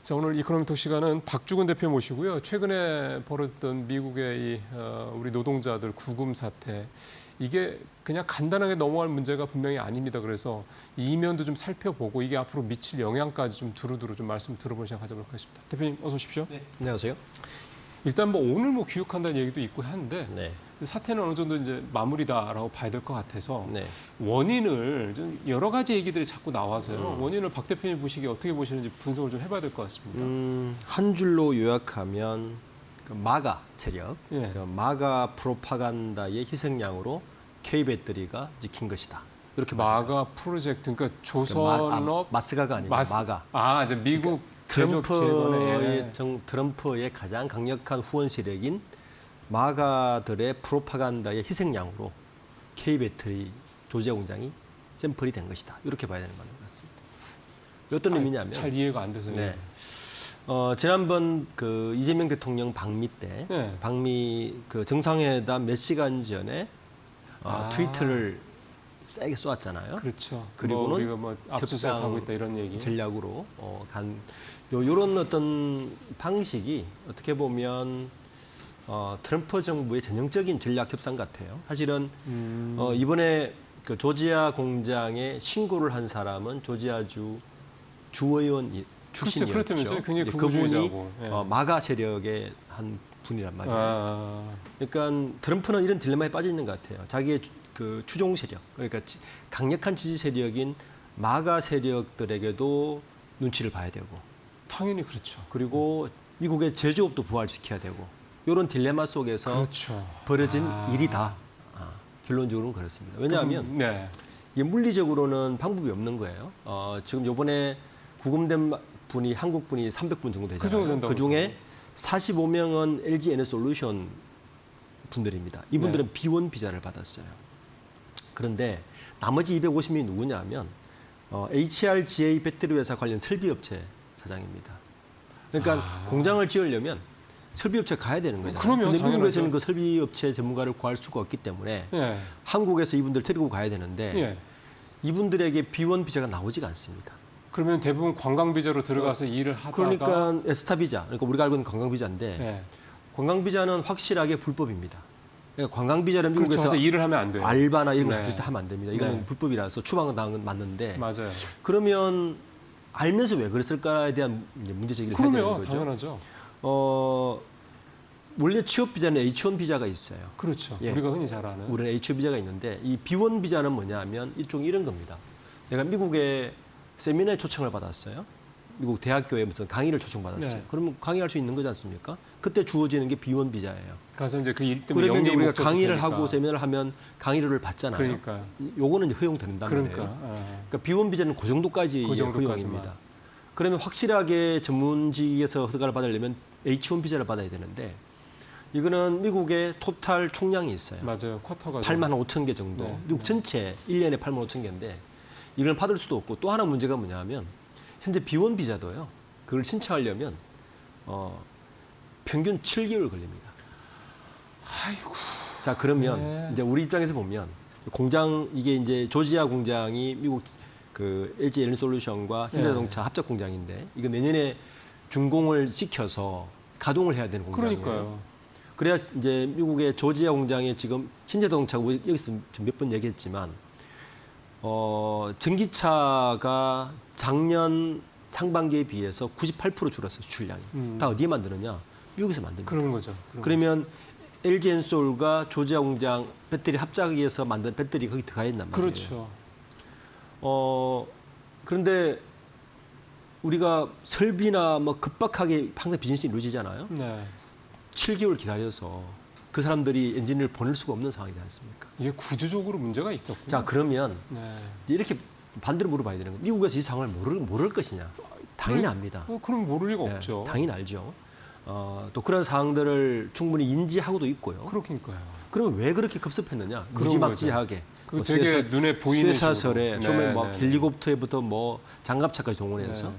자, 오늘 이코노미톡 시간은 박주근 대표 모시고요. 최근에 벌어졌던 미국의 우리 노동자들 구금 사태, 이게 그냥 간단하게 넘어갈 문제가 분명히 아닙니다. 그래서 이 이면도 좀 살펴보고 이게 앞으로 미칠 영향까지 좀 두루두루 좀 말씀 들어보는 시간 가져보도록 하겠습니다. 대표님 어서 오십시오. 네, 안녕하세요. 일단 뭐 오늘 뭐 귀국한다는 얘기도 있고 한데 네. 사태는 어느 정도 이제 마무리다라고 봐야 될 것 같아서 네. 원인을 좀 여러 가지 얘기들이 자꾸 나와서요. 원인을 박 대표님 보시기에 어떻게 보시는지 분석을 좀 해봐야 될 것 같습니다. 한 줄로 요약하면 그 마가 세력, 예. 그 마가 프로파간다의 희생양으로 K 배터리가 찍힌 것이다. 이렇게 마가 프로젝트, 그러니까 조선업 마스가가 아니고 마가. 아, 이제 미국 제조업 재건의 트럼프의 가장 강력한 후원 세력인 마가들의 프로파간다의 희생양으로 K 배터리 조지아 공장이 샘플이 된 것이다. 이렇게 봐야 되는 것 같습니다. 어떤 의미냐면 잘 이해가 안 돼서요. 네. 지난번 그 이재명 대통령 방미 때 네. 방미 그 정상회담 몇 시간 전에 트위터를 세게 쏘았잖아요. 그렇죠. 그리고는 뭐 우리가 뭐 압수수색하고 있다 이런 얘기. 전략으로 요런 어떤 방식이 어떻게 보면 트럼프 정부의 전형적인 전략 협상 같아요. 사실은 이번에 그 조지아 공장에 신고를 한 사람은 조지아주 주의원 출신이었죠. 그렇다면서요? 굉장히 그분이 예. 마가 세력의 한 분이란 말이에요. 그러니까 트럼프는 이런 딜레마에 빠져 있는 것 같아요. 자기의 그 추종 세력, 그러니까 강력한 지지 세력인 마가 세력들에게도 눈치를 봐야 되고, 당연히 그렇죠. 그리고 미국의 제조업도 부활시켜야 되고, 이런 딜레마 속에서 그렇죠. 벌어진 일이다. 결론적으로는 그렇습니다. 왜냐하면 이게 물리적으로는 방법이 없는 거예요. 지금 이번에 구금된 분이 한국 분이 300분 정도 되잖아요. 그 중에 45명은 LG 에너솔루션 분들입니다. 이분들은 B1 비자를 받았어요. 그런데 나머지 250명이 누구냐면 HRGA 배터리 회사 관련 설비업체 사장입니다. 그러니까 공장을 지으려면 설비업체 가야 되는 거잖아요. 그런데 미국에서는 그 설비업체 전문가를 구할 수가 없기 때문에 한국에서 이분들 데리고 가야 되는데 이분들에게 B1 비자가 나오지가 않습니다. 그러면 대부분 관광 비자로 들어가서 일을 하다가 그러니까 에스타 비자, 그러니까 우리가 알고 있는 관광 비자인데 관광 비자는 확실하게 불법입니다. 그러니까 관광 비자는 미국에서 그렇죠. 일을 하면 안 돼요. 알바나 이런 거 절대 하면 안 됩니다. 이거는 불법이라서 추방은 당한 맞는데. 맞아요. 그러면 알면서 왜 그랬을까에 대한 문제 제기를 해야 되는 거죠. 당연하죠. 원래 취업 비자는 H1 비자가 있어요. 그렇죠. 우리가 흔히 잘 아는. 우리는 H1 비자가 있는데 이 B1 비자는 뭐냐면 일종의 이런 겁니다. 내가 미국에 세미나에 초청을 받았어요. 미국 대학교에 무슨 강의를 초청받았어요. 그러면 강의할 수 있는 거지 않습니까? 그때 주어지는 게 B1 비자예요. 가서 이제 그 일 때문에 그러면 우리가 강의를 되니까. 하고 세미나를 하면 강의료를 받잖아요. 그러니까. 요거는 이제 허용된단 말이에요. 그러니까 B1 비자는 그 정도까지의 허용입니다. 그러면 확실하게 전문직에서 허가를 받으려면 H1 비자를 받아야 되는데 이거는 미국의 토탈 총량이 있어요. 맞아요. 쿼터가 8만 5천 개 정도. 미국 전체 1년에 8만 5천 개인데 이걸 받을 수도 없고 또 하나 문제가 뭐냐면 현재 B1 비자도요. 그걸 신청하려면 평균 7개월 걸립니다. 아이고. 자, 그러면 이제 우리 입장에서 보면 공장 이게 이제 조지아 공장이 미국 그 LG 에너솔루션과 현대자동차 합작 공장인데 이거 내년에 준공을 시켜서 가동을 해야 되는 공장이에요. 그러니까요. 그래야 이제 미국의 조지아 공장에 지금 현대자동차가 여기서 몇 번 얘기했지만 전기차가 작년 상반기에 비해서 98% 줄었어요, 수출량이. 다 어디에 만드느냐? 미국에서 만듭니다. 그런 거죠. 그러면 LG 엔솔과 조지아 공장 배터리 합작위에서 만든 배터리 거기 들어가 있단 말이에요. 그렇죠. 그런데 우리가 설비나 뭐 급박하게 항상 비즈니스 이루어지잖아요. 7개월 기다려서 그 사람들이 엔진을 보낼 수가 없는 상황이지 않습니까? 이게 구조적으로 문제가 있었군요. 자, 그러면 이렇게 반대로 물어봐야 되는 거예요. 미국에서 이 상황을 모를 것이냐? 당연히 압니다. 그럼 모를 리가 없죠. 당연히 알죠. 또 그런 사항들을 충분히 인지하고도 있고요. 그러니까요. 그러면 왜 그렇게 급습했느냐? 무지막지하게. 그 되게 눈에 보이는 쇠사설에 처음에 막 헬리콥터에부터 뭐 장갑차까지 동원해서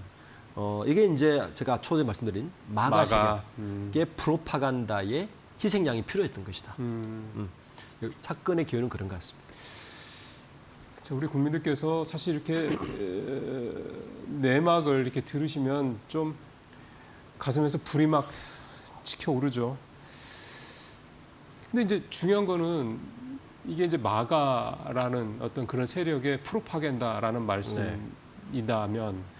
이게 이제 제가 초대 말씀드린 마가 세력의 프로파간다의 희생양이 필요했던 것이다. 사건의 기원은 그런 것 같습니다. 자, 우리 국민들께서 사실 이렇게 내막을 이렇게 들으시면 좀 가슴에서 불이 막 치켜오르죠. 근데 이제 중요한 거는 이게 이제 마가라는 어떤 그런 세력의 프로파간다라는 말씀이다면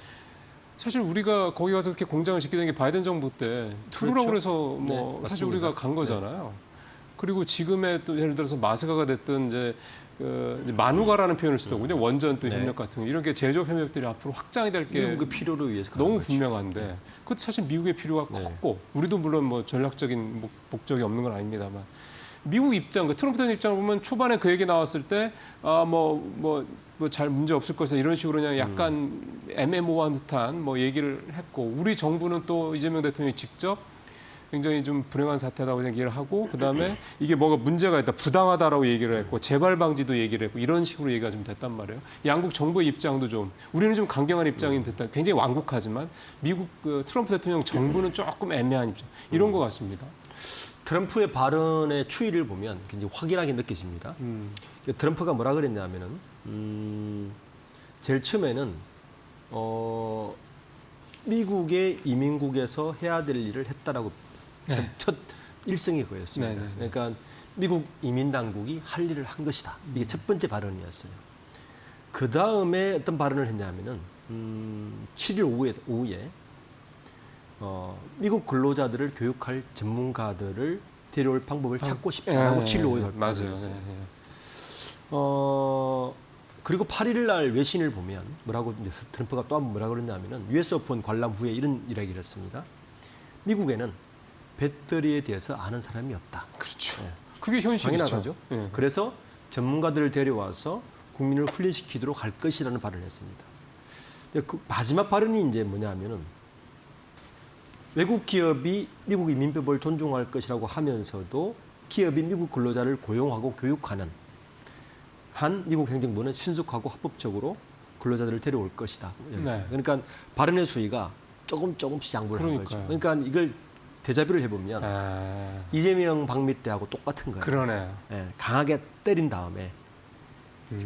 사실 우리가 거기 가서 그렇게 공장을 짓게 된 게 바이든 정부 때 투루라고 그래서 뭐 네, 사실 우리가 간 거잖아요. 그리고 지금의 또 예를 들어서 마스가가 됐든 이제 이제 마누가라는 표현을 쓰더군요. 원전 또 협력 같은 거. 이런 게 제조업 협력들이 앞으로 확장이 될 게 미국의 필요를 위해서 너무 거죠. 분명한데 그것도 사실 미국의 필요가 컸고 우리도 물론 뭐 전략적인 목적이 없는 건 아닙니다만 미국 입장, 그 트럼프 대통령 입장을 보면 초반에 그 얘기 나왔을 때 잘 문제 없을 것이다 이런 식으로 그냥 약간 애매모호한 듯한 뭐 얘기를 했고 우리 정부는 또 이재명 대통령이 직접 굉장히 좀 불행한 사태라고 얘기를 하고 그다음에 이게 뭐가 문제가 있다, 부당하다라고 얘기를 했고 재발 방지도 얘기를 했고 이런 식으로 얘기가 좀 됐단 말이에요. 양국 정부의 입장도 좀 우리는 좀 강경한 입장인 듯한 굉장히 완곡하지만 미국 그 트럼프 대통령 정부는 조금 애매한 입장 이런 것 같습니다. 트럼프의 발언의 추이를 보면 굉장히 확연하게 느껴집니다. 트럼프가 뭐라 그랬냐면은 제일 처음에는 미국의 이민국에서 해야 될 일을 했다라고 첫 일성이 그였습니다. 그러니까 미국 이민 당국이 할 일을 한 것이다. 이게 첫 번째 발언이었어요. 그 다음에 어떤 발언을 했냐면은 7일 오후에 미국 근로자들을 교육할 전문가들을 데려올 방법을 찾고 싶다라고 7일 오후에 맞아요. 그리고 8일 날 외신을 보면 뭐라고 이제 트럼프가 또 한번 뭐라고 그랬냐면은 US 오픈 관람 후에 이런 이야기를 했습니다. 미국에는 배터리에 대해서 아는 사람이 없다. 그렇죠. 그게 현실이죠. 당연하죠. 그래서 전문가들을 데려와서 국민을 훈련시키도록 할 것이라는 발언을 했습니다. 그 마지막 발언이 이제 뭐냐면은 외국 기업이 미국 이민법을 존중할 것이라고 하면서도 기업이 미국 근로자를 고용하고 교육하는 한 미국 행정부는 신속하고 합법적으로 근로자들을 데려올 것이다. 그러니까 발언의 수위가 조금씩 양보를 한 거죠. 그러니까 이걸 대자뷰를 해보면 이재명 방미 때하고 똑같은 거예요. 그러네요. 강하게 때린 다음에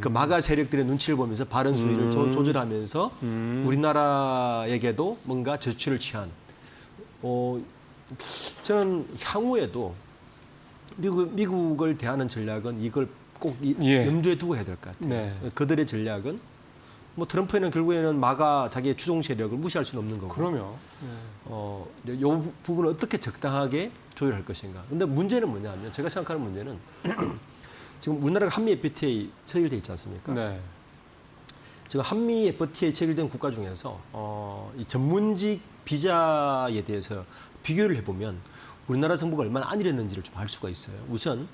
그 마가 세력들의 눈치를 보면서 발언 수위를 조절하면서 우리나라에게도 뭔가 조치를 취한 저는 향후에도 미국을 대하는 전략은 이걸 꼭 염두에 두고 해야 될 것 같아요. 그들의 전략은 뭐 트럼프에는 결국에는 마가 자기의 추종 세력을 무시할 수는 없는 거고. 그럼요. 이 부분을 어떻게 적당하게 조율할 것인가. 근데 문제는 뭐냐면 제가 생각하는 문제는 지금 우리나라가 한미 FTA 체결돼 있지 않습니까? 지금 한미 FTA 체결된 국가 중에서 이 전문직 비자에 대해서 비교를 해보면 우리나라 정부가 얼마나 안일했는지를 좀 알 수가 있어요. 우선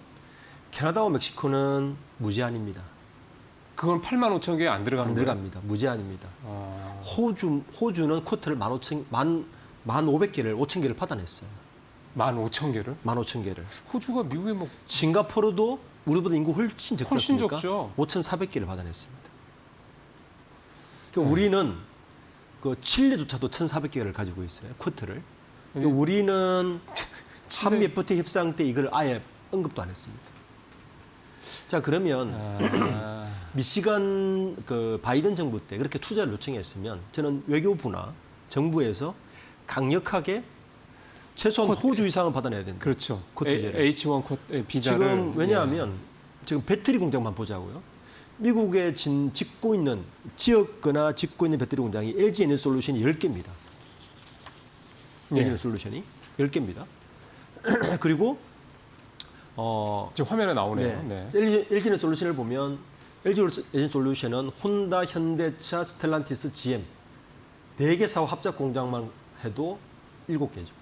캐나다와 멕시코는 무제한입니다. 그건 85,000개 안 들어갑니다. 무제한입니다. 호주는 쿼터를 1,500개를 5,000개를 받아냈어요. 15,000개를? 15,000개를. 호주가 미국에 뭐 싱가포르도 우리보다 인구 훨씬 적지 않습니까? 훨씬 적죠. 5,400개를 받아냈습니다. 그러니까 우리는 그 칠레조차도 1,400개를 가지고 있어요. 쿼터를. 그러니까 우리는 한미 FTA 협상 때 이걸 아예 언급도 안 했습니다. 자, 그러면 미시간 그 바이든 정부 때 그렇게 투자를 요청했으면 저는 외교부나 정부에서 강력하게 최소한 호주 이상은 받아내야 된다. 그렇죠. 쿼터제를. H1 비자를. 지금 왜냐하면 지금 배터리 공장만 보자고요. 미국에 짓고 있는 지었거나 짓고 있는 배터리 공장이 LG 에너솔루션이 10개입니다. LG 에너솔루션이 10개입니다. 그리고 지금 화면에 나오네요. LG 에너솔루션을 보면 LG 에너솔루션은 혼다, 현대차, 스텔란티스, GM 4개 사업 합작 공장만 해도 7개죠.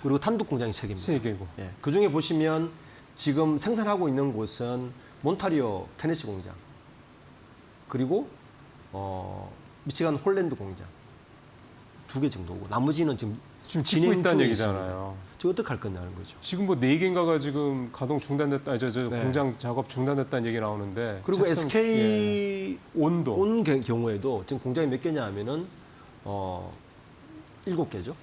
그리고 단독 공장이 3개입니다. 3개고. 그 중에 보시면 지금 생산하고 있는 곳은 몬타리오 테네시 공장, 그리고 미치간 홀랜드 공장 2개 정도고 나머지는 지금 짓고 있다는 얘기잖아요. 지금 어떻게 할 거냐는 거죠. 지금 뭐 4개인가가 지금 가동 중단됐다, 공장 작업 중단됐다는 얘기 나오는데. 그리고 SK 온도. 온 경우에도 지금 공장이 몇 개냐 하면은 7개죠.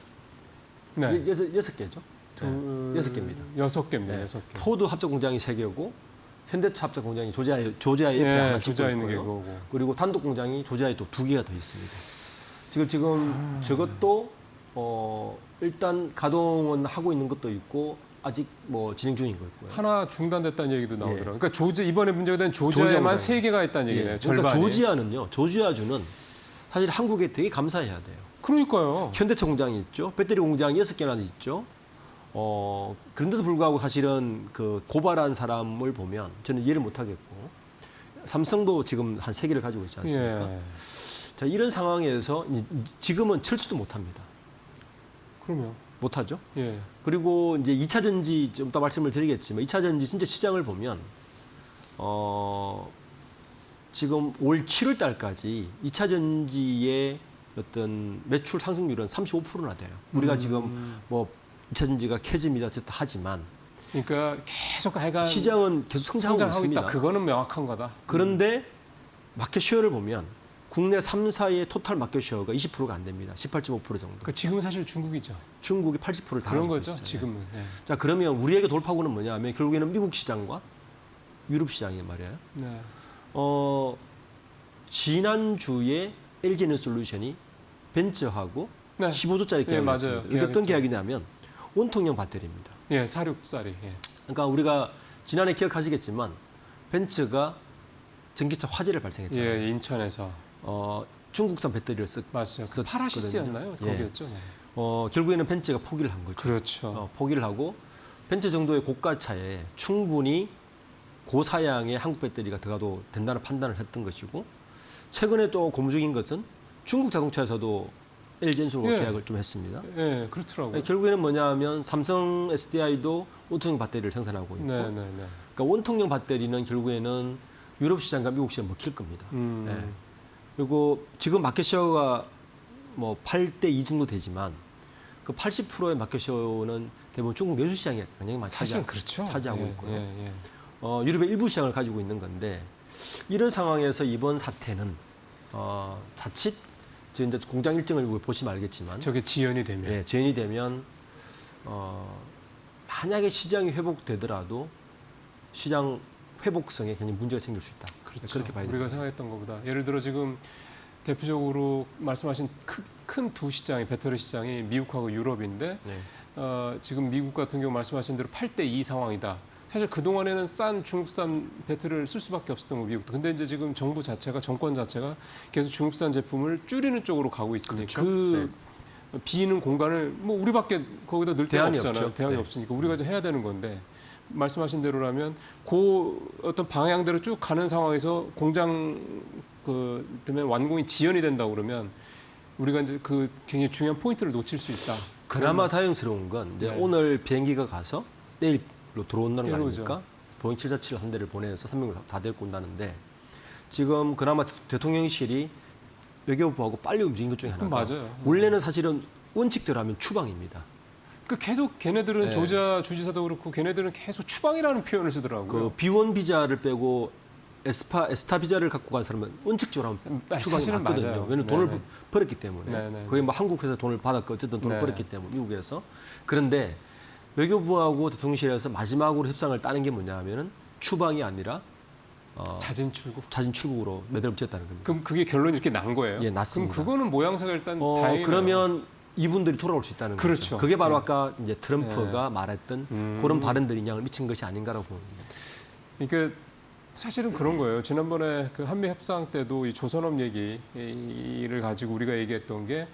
6개죠. 6개입니다. 6개입니다. 6개. 포드 합작 공장이 3개고 현대차 합작 공장이 조지아에 하나 짓고 있고요. 그리고 단독 공장이 조지아에 또 2개가 더 있습니다. 지금 저것도 일단 가동은 하고 있는 것도 있고 아직 뭐 진행 중인 거 있고요. 하나 중단됐다는 얘기도 나오더라고요. 예. 그러니까 이번에 문제가 된 조지아에만 3개가 있다는 얘기네요. 예. 그러니까 절반이. 조지아는요. 조지아주는 사실 한국에 되게 감사해야 돼요. 그러니까요. 현대차 공장이 있죠. 배터리 공장이 6개나 있죠. 그런데도 불구하고 사실은 그 고발한 사람을 보면 저는 이해를 못 하겠고 삼성도 지금 한 3개를 가지고 있지 않습니까? 예. 자, 이런 상황에서 지금은 철수도 못 합니다. 그러면 못 하죠. 예. 그리고 이제 2차 전지 좀 이따 말씀을 드리겠지만 2차 전지 진짜 시장을 보면 지금 올 7월 달까지 2차 전지의 어떤 매출 상승률은 35%나 돼요. 우리가 지금 뭐 2차 전지가 캐즘이다 어쨌든 하지만 그러니까 계속 하여간 시장은 계속 성장하고 있습니다. 있다. 그거는 명확한 거다. 그런데 마켓 쉐어를 보면 국내 3사의 토탈 마켓 쉐어가 20%가 안 됩니다. 18.5% 정도. 그러니까 지금은 사실 중국이죠. 중국이 80%를 다 그런 가지고 거죠. 있어요. 지금은. 예. 자, 그러면 우리에게 돌파구는 뭐냐면 결국에는 미국 시장과 유럽 시장이 말이에요. 네. 지난주에 LG에너솔루션이 벤처하고 네. 15조짜리 계약을 맞아요. 했습니다. 이게 어떤 계약이냐면 온통형 배터리입니다. 예, 4,6짜리. 예. 그러니까 우리가 지난해 기억하시겠지만 벤처가 전기차 화재를 발생했잖아요. 예, 인천에서. 중국산 배터리를 맞아요. 그 파라시스였나요? 예. 거기였죠. 네. 결국에는 벤처가 포기를 한 거죠. 그렇죠. 포기를 하고 벤처 정도의 고가차에 충분히 고사양의 한국 배터리가 들어가도 된다는 판단을 했던 것이고 최근에 또 고무적인 것은 중국 자동차에서도 LG엔솔과 예. 계약을 좀 했습니다. 예, 그렇더라고요. 결국에는 뭐냐면 삼성 SDI도 온통형 배터리를 생산하고 있고 네, 네, 네. 그러니까 온통형 배터리는 결국에는 유럽 시장과 미국 시장 먹힐 겁니다. 예. 그리고 지금 마켓쉐어가 뭐 8대 2 정도 되지만 그 80%의 마켓쉐어는 대부분 중국 내수 시장에 굉장히 많이 사실은 그렇죠. 차지하고 예, 있고요. 예, 예. 유럽의 일부 시장을 가지고 있는 건데 이런 상황에서 이번 사태는 자칫 지금 이제 공장 일정을 보시면 알겠지만 저게 지연이 되면. 예, 재현이 되면 만약에 시장이 회복되더라도 시장 회복성에 굉장히 문제가 생길 수 있다. 그렇죠. 그렇게 봐야 우리가 됩니다. 생각했던 것보다. 예를 들어 지금 대표적으로 말씀하신 큰 두 시장이 배터리 시장이 미국하고 유럽인데 네. 지금 미국 같은 경우 말씀하신 대로 8대 2 상황이다. 사실 그동안에는 싼 중국산 배터리를 쓸 수밖에 없었던 거 미국도. 근데 이제 지금 정권 자체가 계속 중국산 제품을 줄이는 쪽으로 가고 있으니까 그렇죠. 비는 공간을 뭐 우리밖에 거기다 넣을 데가 대안이 없잖아요. 없죠. 대안이 네. 없으니까 우리가 이제 해야 되는 건데 말씀하신 대로라면 그 어떤 방향대로 쭉 가는 상황에서 공장 때문에 완공이 지연이 된다고 그러면 우리가 이제 그 굉장히 중요한 포인트를 놓칠 수 있다. 그나마 다행스러운 건 이제 네. 오늘 비행기가 가서 내일로 들어온다는 거 들어오죠. 아닙니까? 보잉 747 한 대를 보내서 3명을 다 데리고 온다는데 지금 그나마 대통령실이 외교부하고 빨리 움직인 것 중에 하나가 맞아요. 원래는 사실은 원칙대로 하면 추방입니다. 그 계속 걔네들은 네. 조지아 주지사도 그렇고 걔네들은 계속 추방이라는 표현을 쓰더라고요. 그 B1 비자를 빼고 에스타 비자를 갖고 간 사람은 원칙적으로 하면 추방이 사실은 맞거든요. 맞아요. 왜냐하면 네네. 돈을 벌었기 때문에. 네네. 거의 뭐 한국 회사 돈을 받았고 어쨌든 돈을 네. 벌었기 때문에 미국에서. 그런데 외교부하고 대통령실에서 마지막으로 협상을 따는 게 뭐냐면은 추방이 아니라 자진 출국. 자진 출국으로 매듭을 지었다는 겁니다. 그럼 그게 결론이 이렇게 난 거예요? 예, 났습니다. 그럼 그거는 모양새가 일단 다행이네요. 그러면 이분들이 돌아올 수 있다는 그렇죠. 거죠. 그게 바로 네. 아까 이제 트럼프가 말했던 그런 발언들이 영향을 미친 것이 아닌가라고 봅니다. 그러니까 사실은 그런 거예요. 지난번에 그 한미 협상 때도 이 조선업 얘기를 가지고 우리가 얘기했던 게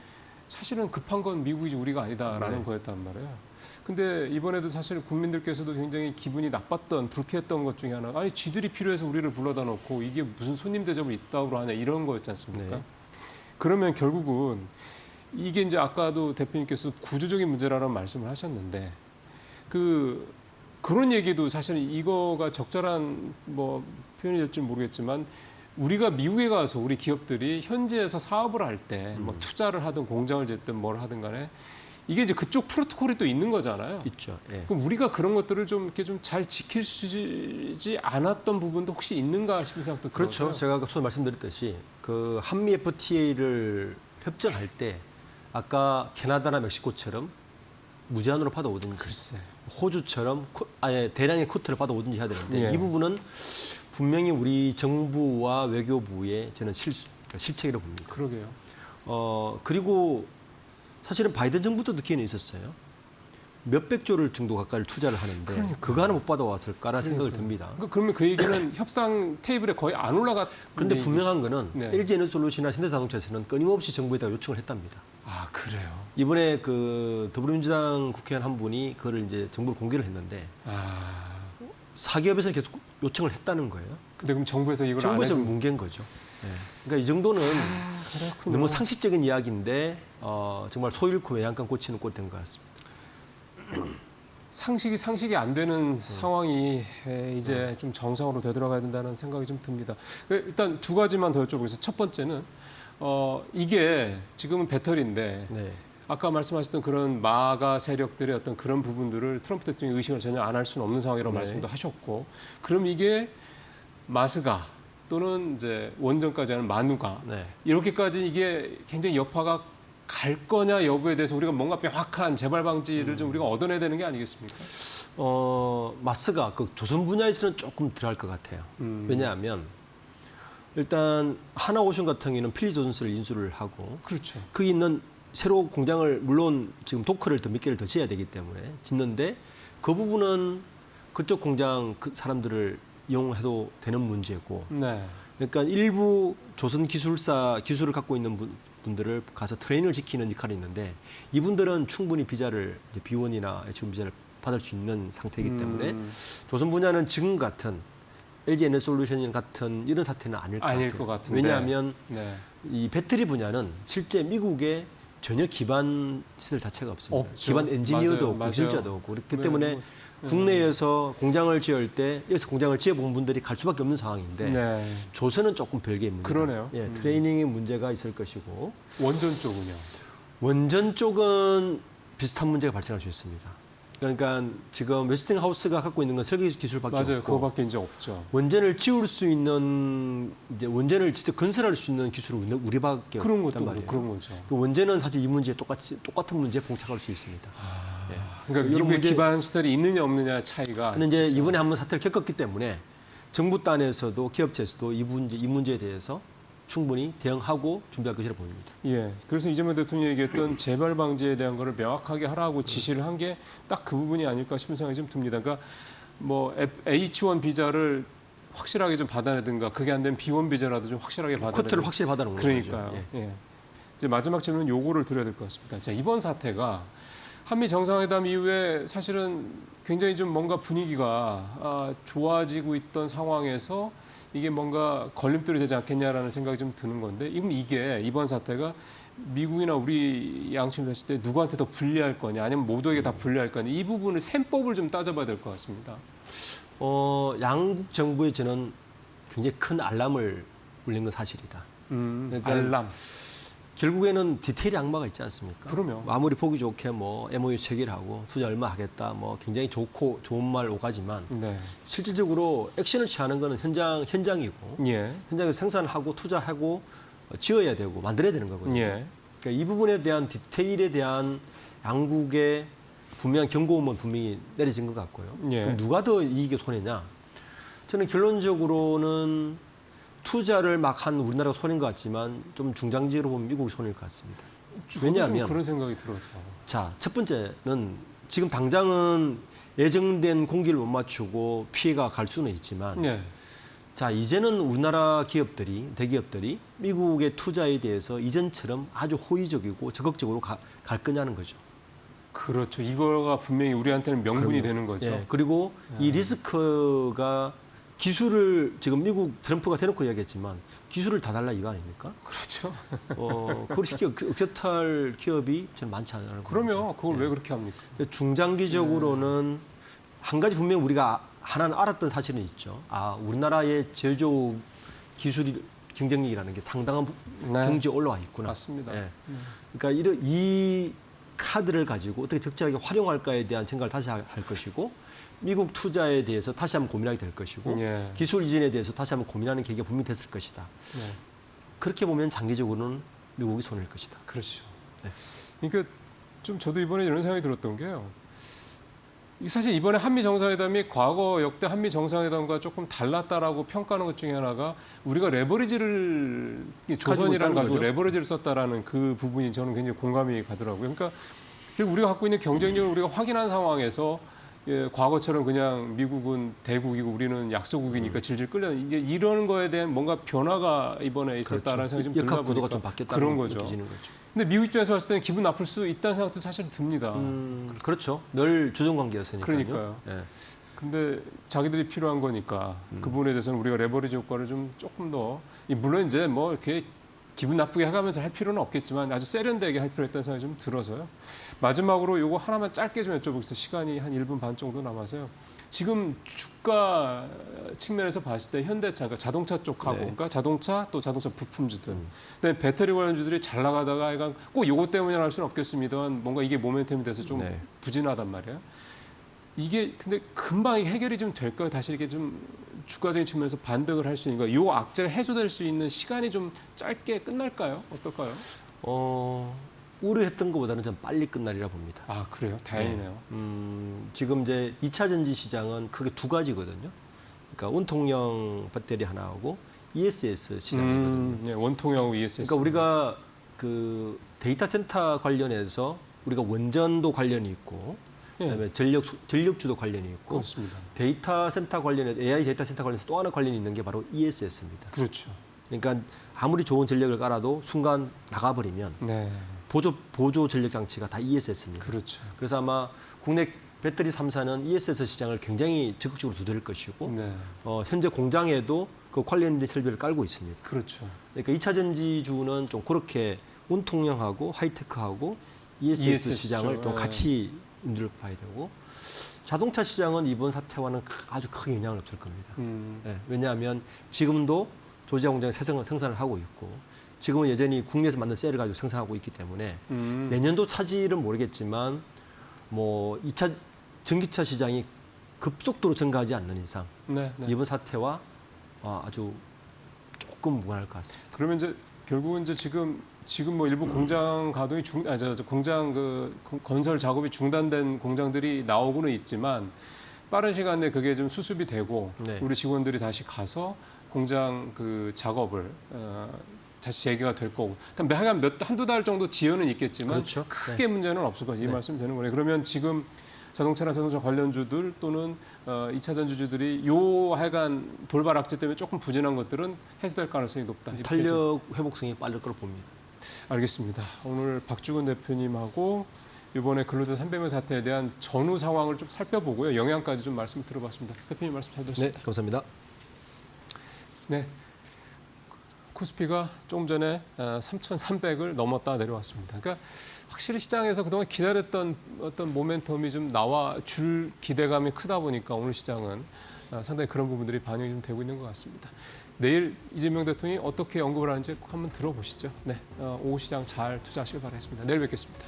사실은 급한 건 미국이지 우리가 아니다라는 네. 거였단 말이에요. 근데 이번에도 사실 국민들께서도 굉장히 기분이 나빴던 불쾌했던 것 중에 하나가 아니 쥐들이 필요해서 우리를 불러다 놓고 이게 무슨 손님 대접을 이따구로 하냐 이런 거였지 않습니까? 네. 그러면 결국은 이게 이제 아까도 대표님께서 구조적인 문제라는 말씀을 하셨는데 그런 얘기도 사실 이거가 적절한 뭐 표현이 될지 모르겠지만 우리가 미국에 가서 우리 기업들이 현지에서 사업을 할 때 뭐 투자를 하든 공장을 짓든 뭘 하든 간에 이게 이제 그쪽 프로토콜이 또 있는 거잖아요. 있죠. 예. 그럼 우리가 그런 것들을 좀 이렇게 좀 잘 지키지 않았던 부분도 혹시 있는가 싶은 생각도 들어요. 그렇죠. 제가 앞서 말씀드렸듯이 그 한미 FTA를 협정할 때 아까 캐나다나 멕시코처럼 무제한으로 받아오든지 글쎄. 호주처럼 아예 대량의 쿼트를 받아오든지 해야 되는데 예. 이 부분은 분명히 우리 정부와 외교부의 저는 실책이라고 봅니다. 그러게요. 그리고 사실은 바이든 정부도 듣기는 있었어요. 몇백 조를 정도 가까이 투자를 하는데 그거 하나 못 받아왔을까라는 생각을 듭니다. 그러면 그 얘기는 협상 테이블에 거의 안 올라갔. 그런데 분명한 거는 네. LG에너솔루션이나 현대자동차에서는 끊임없이 정부에다가 요청을 했답니다. 아 그래요. 이번에 그 더불어민주당 국회의원 한 분이 그걸 이제 정부를 공개를 했는데 사기업에서 계속 요청을 했다는 거예요. 근데 그럼 정부에서 이걸 정부에서 뭉갠 거죠. 네. 그러니까 이 정도는 너무 상식적인 이야기인데 정말 소 잃고 외양간 꽂히는 꼴이 된 것 같습니다. 상식이 안 되는 상황이 이제 좀 정상으로 되돌아가야 된다는 생각이 좀 듭니다. 일단 두 가지만 더 여쭤보겠습니다. 첫 번째는 이게 지금은 배터리인데 네. 아까 말씀하셨던 그런 마가 세력들의 어떤 그런 부분들을 트럼프 대통령이 의식을 전혀 안 할 수는 없는 상황이라고 네. 말씀도 하셨고, 그럼 이게 마스가 또는 이제 원전까지 하는 마누가 네. 이렇게까지 이게 굉장히 여파가 갈 거냐 여부에 대해서 우리가 뭔가 명확한 재발 방지를 좀 우리가 얻어내야 되는 게 아니겠습니까? 마스가 그 조선 분야에서는 조금 덜할 것 같아요. 왜냐하면 일단 하나오션 같은 경우는 필리조선스를 인수를 하고 그렇죠. 거기 있는 새로 공장을 물론 지금 도크를 더 몇 개를 더 지어야 되기 때문에 짓는데 그 부분은 그쪽 공장 그 사람들을 이용해도 되는 문제고. 네. 그러니까 일부 조선 기술을 갖고 있는 분들을 가서 트레이닝을 시키는 역할이 있는데 이분들은 충분히 비자를 B1이나 H1 비자를 받을 수 있는 상태이기 때문에 조선 분야는 지금 같은 LG 에너솔루션 같은 이런 사태는 아닐 것 같아요. 왜냐하면 네. 이 배터리 분야는 실제 미국에 전혀 기반 시설 자체가 없습니다. 없죠. 기반 엔지니어도 없고 맞아요. 기술자도 없고 그렇기 네, 때문에 국내에서 공장을 지을 때 여기서 공장을 지어본 분들이 갈 수밖에 없는 상황인데 네. 조선은 조금 별개의 문제다. 그러네요. 예, 트레이닝의 문제가 있을 것이고 원전 쪽은요? 원전 쪽은 비슷한 문제가 발생할 수 있습니다. 그러니까 지금 웨스팅하우스가 갖고 있는 건 설계 기술밖에 맞아요. 없고 그거밖에 이제 없죠. 원전을 지을 수 있는 이제 원전을 직접 건설할 수 있는 기술은 우리밖에 그런 없단 것도 말이에요. 그런 거죠. 그 원전은 사실 이 문제에 똑같은 문제에 봉착할 수 있습니다. 예. 그러니까 이런 미국의 기반 시설이 있느냐 없느냐의 차이가. 근데 이제 이번에 한번 사태를 겪었기 때문에 정부 단에서도 기업체에서도 이 문제에 대해서 충분히 대응하고 준비할 것이라 보입니다. 예. 그래서 이재명 대통령이 얘기했던 재발 방지에 대한 거를 명확하게 하라고 지시를 한 게 딱 그 부분이 아닐까 싶은 생각이 좀 듭니다. 그러니까 뭐 H1 비자를 확실하게 좀 받아내든가 그게 안 되면 B1 비자라도 좀 확실하게 받아내든가. 쿼터를 확실히 받아놓는 거죠. 그러니까요. 예. 이제 마지막 질문은 요거를 드려야 될 것 같습니다. 자, 이번 사태가 한미 정상회담 이후에 사실은 굉장히 좀 뭔가 분위기가 좋아지고 있던 상황에서 이게 뭔가 걸림돌이 되지 않겠냐라는 생각이 좀 드는 건데, 이번 사태가 미국이나 우리 양측이 봤을 때 누구한테 더 불리할 거냐, 아니면 모두에게 다 불리할 거냐, 이 부분을 셈법을 좀 따져봐야 될 것 같습니다. 양국 정부에 저는 굉장히 큰 알람을 울린 건 사실이다. 그러니까 알람. 결국에는 디테일이 악마가 있지 않습니까? 그럼요. 아무리 보기 좋게 뭐 MOU 체결하고 투자 얼마 하겠다, 뭐 굉장히 좋은 말 오가지만 네. 실질적으로 액션을 취하는 거는 현장이고 예. 현장에서 생산하고 투자하고 지어야 되고 만들어야 되는 거거든요. 예. 그러니까 이 부분에 대한 디테일에 대한 양국의 분명한 경고음은 분명히 내려진 것 같고요. 예. 그럼 누가 더 이익에 손해냐? 저는 결론적으로는 투자를 막 한 우리나라가 손해인 것 같지만 좀 중장기로 보면 미국이 손해일 것 같습니다. 왜냐하면 그런 생각이 들어서. 자, 첫 번째는 지금 당장은 예정된 공기를 못 맞추고 피해가 갈 수는 있지만 예. 자, 이제는 우리나라 대기업들이 미국의 투자에 대해서 이전처럼 아주 호의적이고 적극적으로 갈 거냐는 거죠. 그렇죠. 이거가 분명히 우리한테는 명분이 되는 거죠. 예, 그리고 이 리스크가 기술을 지금 미국 트럼프가 대놓고 이야기했지만 기술을 다 달라 이거 아닙니까? 그렇죠. 그걸 억셉트할 기업이 저는 많지 않아요. 그러면 그걸 왜 그렇게 합니까? 중장기적으로는 한 가지 분명 우리가 하나는 알았던 사실은 있죠. 우리나라의 제조 기술 경쟁력이라는 게 상당한 경지에 올라와 있구나. 맞습니다. 예. 그러니까 이 카드를 가지고 어떻게 적절하게 활용할까에 대한 생각을 다시 할 것이고 미국 투자에 대해서 다시 한번 고민하게 될 것이고 예. 기술 이전에 대해서 다시 한번 고민하는 계기가 분명히 됐을 것이다. 네. 그렇게 보면 장기적으로는 미국이 손해일 것이다. 그렇죠. 네. 그러니까 좀 저도 이번에 이런 생각이 들었던 게요. 사실 이번에 한미 정상회담이 과거 역대 한미 정상회담과 조금 달랐다라고 평가하는 것 중에 하나가 우리가 레버리지를 조선이라는 가지고 레버리지를 썼다라는 그 부분이 저는 굉장히 공감이 가더라고요. 그러니까 우리가 갖고 있는 경쟁력을 우리가 확인한 상황에서 과거처럼 그냥 미국은 대국이고 우리는 약소국이니까 질질 끌려 이제 이런 거에 대한 뭔가 변화가 이번에 있었다라는 생각이 좀 들다 보니까 좀 바뀌었다는 그런 거죠. 근데 미국 입장에서 봤을 때는 기분 나쁠 수 있다는 생각도 사실 듭니다. 그렇죠. 늘 주종 관계였으니까요. 그러니까요. 예. 근데 자기들이 필요한 거니까 그 부분에 대해서는 우리가 레버리지 효과를 좀 조금 더 물론 이제 뭐 이렇게 기분 나쁘게 해가면서 할 필요는 없겠지만 아주 세련되게 할 필요 있다는 생각이 좀 들어서요. 마지막으로 요거 하나만 짧게 좀 여쭤보겠습니다. 시간이 한 1분 반 정도 남아서요. 지금 주가 측면에서 봤을 때 현대차, 그러니까 자동차 쪽하고, 그러니까 자동차 또 자동차 부품주들, 그다음에 배터리 관련주들이 잘 나가다가 약간 꼭 요거 때문이라 할 수는 없겠습니다만 뭔가 이게 모멘텀이 돼서 좀 부진하단 말이에요. 이게 근데 금방 해결이 좀 될까요? 다시 이렇게 좀 주가적인 측면에서 반등을 할 수 있는 거, 요 악재가 해소될 수 있는 시간이 좀 짧게 끝날까요? 어떨까요? 우려했던 것보다는 좀 빨리 끝나리라 봅니다. 아 그래요? 다행이네요. 지금 이제 2차 전지 시장은 크게 두 가지거든요. 그러니까 원통형 배터리 하나하고 ESS 시장이거든요. 네, 원통형 ESS. 그러니까 우리가 그 데이터 센터 관련해서 우리가 원전도 관련이 있고, 그다음에 전력주도 관련이 있고, 그렇습니다. 데이터 센터 관련해 AI 데이터 센터 관련해서 또 하나 관련이 있는 게 바로 ESS입니다. 그렇죠. 그러니까 아무리 좋은 전력을 깔아도 순간 나가버리면 보조 전력 장치가 다 ESS입니다. 그렇죠. 그래서 아마 국내 배터리 3사는 ESS 시장을 굉장히 적극적으로 두드릴 것이고, 현재 공장에도 그 관련된 설비를 깔고 있습니다. 그렇죠. 그러니까 2차 전지주는 좀 그렇게 온통형하고 하이테크하고 ESS 시장을 좀 같이 눈여겨봐야 되고, 자동차 시장은 이번 사태와는 아주 크게 영향을 없을 겁니다. 왜냐하면 지금도 조지아 공장에 생산을 하고 있고, 지금은 여전히 국내에서 만든 셀을 가지고 생산하고 있기 때문에 내년도 차질은 모르겠지만 뭐 2차 전기차 시장이 급속도로 증가하지 않는 이상 이번 사태와 아주 조금 무관할 것 같습니다. 그러면 이제 결국은 이제 지금 뭐 일부 공장 가동이 공장 그 건설 작업이 중단된 공장들이 나오고는 있지만 빠른 시간 내에 그게 좀 수습이 되고 우리 직원들이 다시 가서 공장 그 작업을 다시 재개가 될 거고, 하여간 한두 달 정도 지연은 있겠지만 크게 문제는 없을 거죠. 이 말씀 되는 거네요. 그러면 지금 자동차나 자동차 관련주들 또는 2차 전지주들이 요 하여간 돌발 악재 때문에 조금 부진한 것들은 해소될 가능성이 높다. 탄력 회복성이 빠를 거로 봅니다. 알겠습니다. 오늘 박주근 대표님하고 이번에 근로자 300명 사태에 대한 전후 상황을 좀 살펴보고요. 영향까지 좀 말씀을 들어봤습니다. 대표님 말씀 잘 들었습니다. 네, 감사합니다. 네. 코스피가 조금 전에 3,300을 넘었다 내려왔습니다. 그러니까 확실히 시장에서 그동안 기다렸던 어떤 모멘텀이 좀 나와 줄 기대감이 크다 보니까 오늘 시장은 상당히 그런 부분들이 반영이 좀 되고 있는 것 같습니다. 내일 이재명 대통령이 어떻게 언급을 하는지 한번 들어보시죠. 네, 오후 시장 잘 투자하시길 바라겠습니다. 내일 뵙겠습니다.